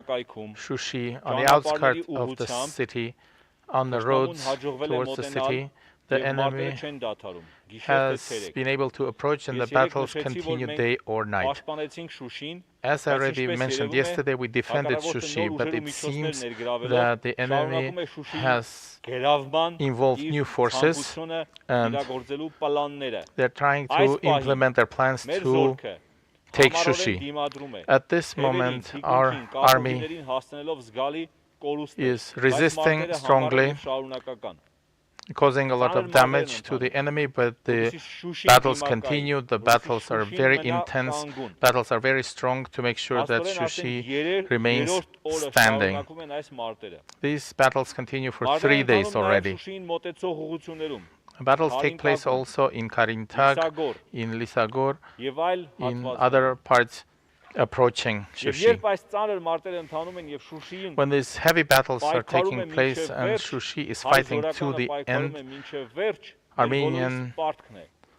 Shushi, on the outskirts of the city, on the roads towards the city, the enemy has been able to approach and the battles continue day or night. As I already mentioned yesterday, we defended Shushi, but it seems that the enemy has involved new forces and they're trying to implement their plans to take Shushi. At this moment, our army is resisting strongly, causing a lot of damage to the enemy, but the battles continue. The battles are very intense. Battles are very strong to make sure that Shushi remains standing. These battles continue for 3 days already. Battles take place also in Karintag, in Lisagor, in other parts approaching Shushi. When these heavy battles are taking place and Shushi is fighting to the end, Armenian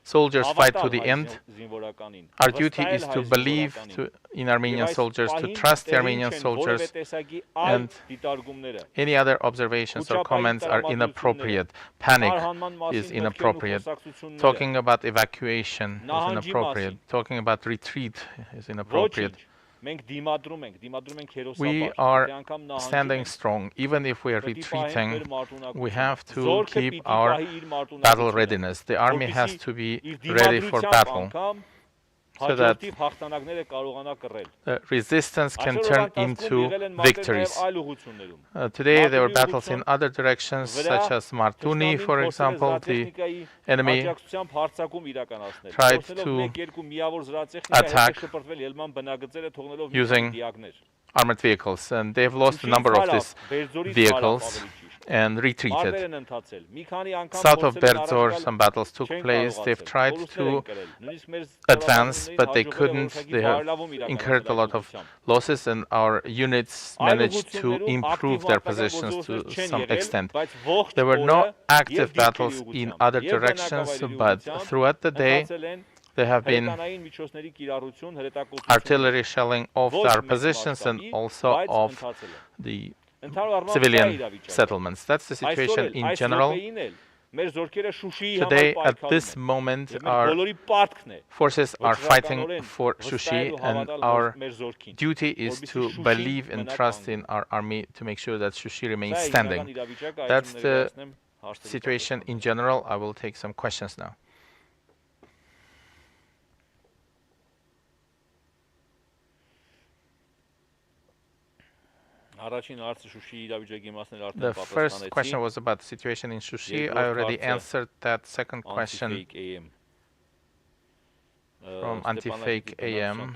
soldiers fight to the end. Our duty is to believe in Armenian soldiers, to trust the Armenian soldiers, and any other observations or comments are inappropriate. Panic is inappropriate. Talking about evacuation is inappropriate. Talking about retreat is inappropriate. We are standing strong. Even if we are retreating, we have to keep our battle readiness. The army has to be ready for battle so that resistance can turn into victories. Today there were battles in other directions, such as Martuni, for example. The enemy tried to attack using armored vehicles, and they've lost a number of these vehicles and retreated. South of Berzor, some battles took place. They've tried to advance, but they couldn't. They have incurred a lot of losses, and our units managed to improve their positions to some extent. There were no active battles in other directions, but throughout the day, there have been artillery shelling of our positions and also of the civilian settlements. That's the situation in general. Today, at this moment, our forces are fighting for Shushi, and our duty is to believe and trust in our army to make sure that Shushi remains standing. That's the situation in general. I will take some questions now. The first question was about the situation in Shushi. I already answered that second question from Anti-Fake AM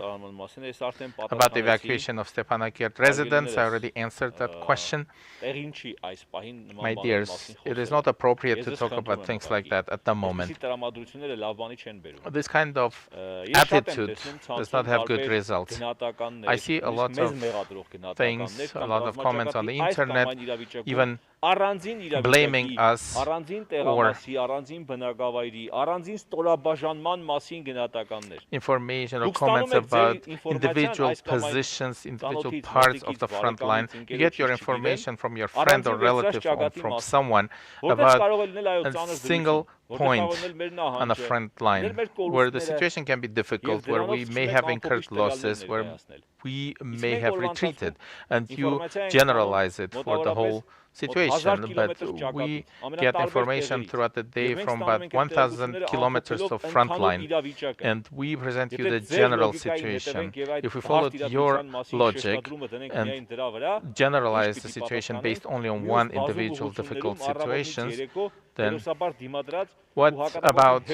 about the evacuation of Stepanakert residents. I already answered that question. My dears, it is not appropriate to talk about things like that at the moment. This kind of attitude does not have good results. I see a lot of things, a lot of comments on the internet, even blaming us or information or comments about individual positions, individual parts of the front line. You get your information from your friend or relative or from someone about a single point on the front line where the situation can be difficult, where we may have incurred losses, where we may have retreated, and you generalize it for the whole situation. But we get information throughout the day from about 1,000 kilometers of front line, and we present you the general situation. If we followed your logic and generalize the situation based only on one individual difficult situations, then what about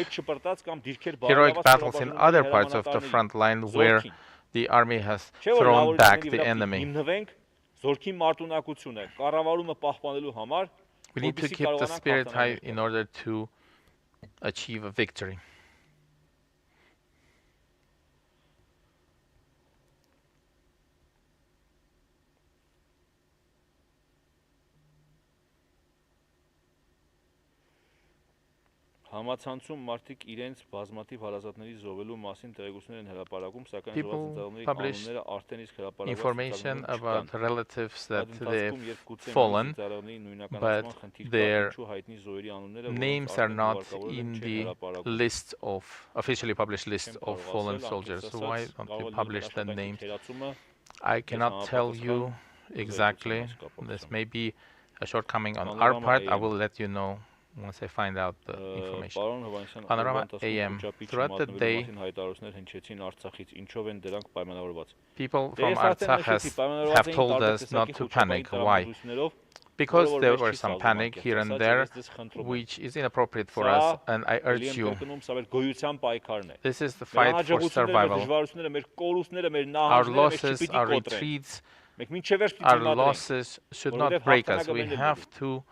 heroic battles in other parts of the front line where the army has thrown back the enemy? We need to keep the spirit high in order to achieve a victory. Համացանցում մարդիկ իրենց բազմաթիվ հարազատների զոհվելու մասին տեղեկություններ են հրապարակում, սակայն զոհված People ընտրողների publish անունները արդեն իսկ հրապարակված information ցուցակներում about չկան։ relatives that Այդ they've ընթացքում, երբ գուցե fallen, ծառայողների նույնականացման but խնդիր կա, their ինչու հայտնի զոհերի անունները, որոնց names are արդեն not թվարկավորել են, in չեն the հրապարակում։ list of officially published list Չեմ of կարող fallen ասել, soldiers. անկեղծ So why ասած, don't you կարող է լինել publish մեր the աշխատանքի names? թերացումը I մեզ cannot tell համապատասխան you exactly. հետ կապակցությամբ։ This may be a shortcoming on our Panorama part. I AM. will let you know once I find out the information. Պարոն Հովհաննիսյան, Panorama օրվա ընթացքում AM. քոչապի Throughout the չմատնվելու day, մասին հայտարարություններ հնչեցին Արցախից, ինչով են դրանք պայմանավորված։ people from Artsakh have told us not to panic. Why? Because there were some panic here and there, which is inappropriate for us, and I urge you, this is the fight for survival. Our losses, our retreats, our losses should not break us. We have to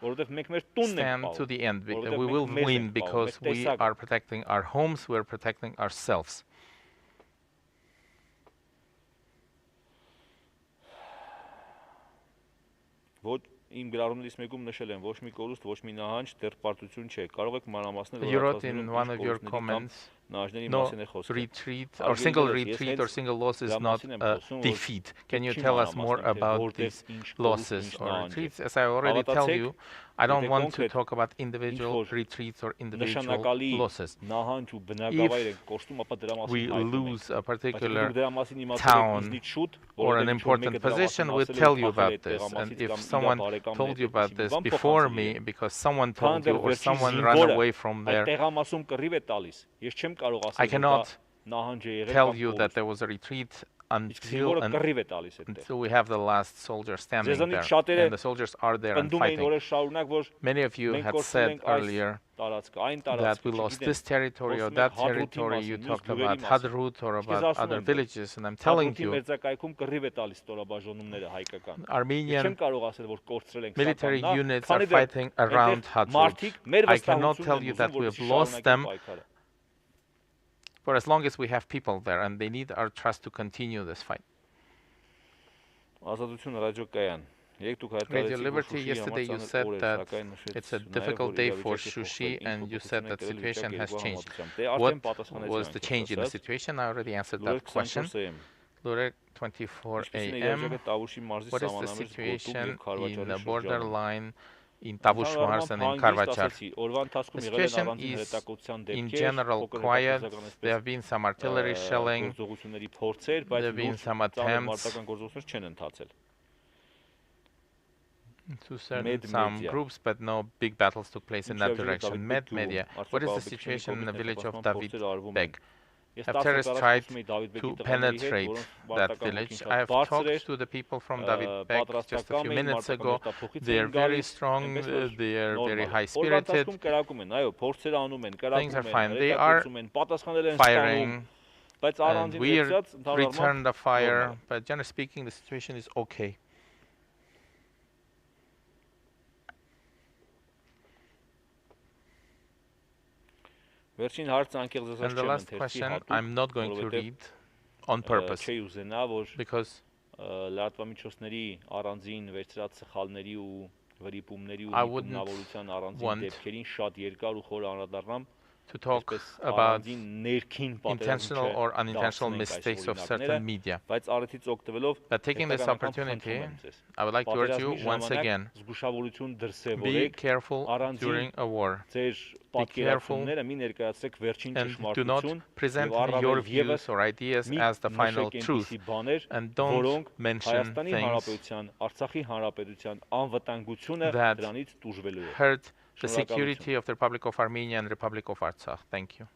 stand to the end. We will win because we are protecting our homes, we are protecting ourselves. Իմ գրառումներից մեկում նշել եմ, ոչ մի կորուստ, ոչ մի նահանջ, դեռ պարտություն չէ։ Կարող եք մանրամասնել You wrote in one of your comments, no retreat or single retreat or single loss is not a defeat. Can you tell us more about these losses or retreats? As I already tell you, I don't want to talk about individual retreats or individual losses. If we lose a particular town or an important position, we'll tell you about this. And if someone told you about this before me, because someone told you or someone ran away from there, I cannot tell you that there was a retreat until we have the last soldier standing there, and the soldiers are there and fighting. Many of you had said earlier that we lost this territory or that territory. You talked about Hadrut or about other villages, and I'm telling you, Armenian military units are fighting around Hadrut. I cannot tell you that we have lost them, for as long as we have people there, and they need our trust to continue this fight. Radio Liberty, yesterday you said that it's a difficult day for Shushi, and you said that the situation has changed. What was the change in the situation? I already answered that question. Lurek 24 AM. What is the situation in the borderline in Tavush Mars and in Karvachar? The situation is in general quiet. There have been some artillery shelling, there have been some attempts to some groups, but no big battles took place in that direction. Media. What is the situation in the village of David Beg? Have terrorists tried to penetrate that village? I have talked to the people from David Beg just a few minutes ago. They are very strong, they are very high-spirited. Things are fine. They are firing, and we return the fire, but generally speaking, the situation is okay. And the last question, I'm not going to read on purpose, because I wouldn't want to talk about intentional or unintentional mistakes of certain media. But taking this opportunity, I would like to urge you once again, be careful during a war. Be careful and do not present your views or ideas as the final truth, and don't mention things that hurt the security of the Republic of Armenia and Republic of Artsakh. Thank you.